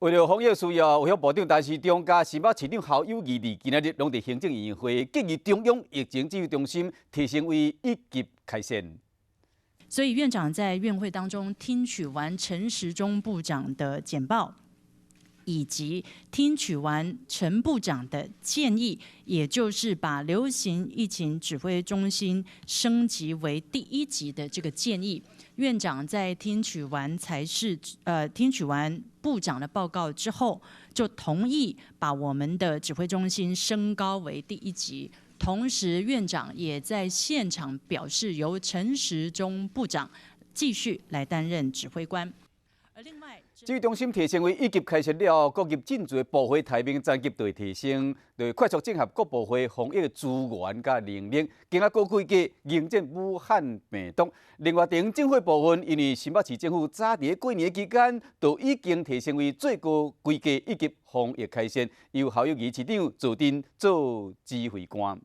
为了防疫需要，卫生部长陈时中加新北市长侯友谊今仔日拢伫行政院议会建议中央疫情指挥中心提升为1级开线。所以院长在院会当中听取完陈时中部长的简报，以及听取完陈部长的建议，也就是把流行疫情指挥中心升级为第1级的这个建议。院长在听取完部长的报告之后，就同意把我们的指挥中心升高为第1级。同时，院长也在现场表示，由陈时中部长继续来担任指挥官。而另外，指挥中心提升为1级开设了，各级真侪部会台面层级就会提升，就会快速整合各部会防疫资源甲能力，更加高规格迎战武汉病毒。另外，地方政府部分，因为新北市政府早伫过年期间，就已经提升为最高规格1级防疫开线，由侯友宜市长坐镇做指挥官。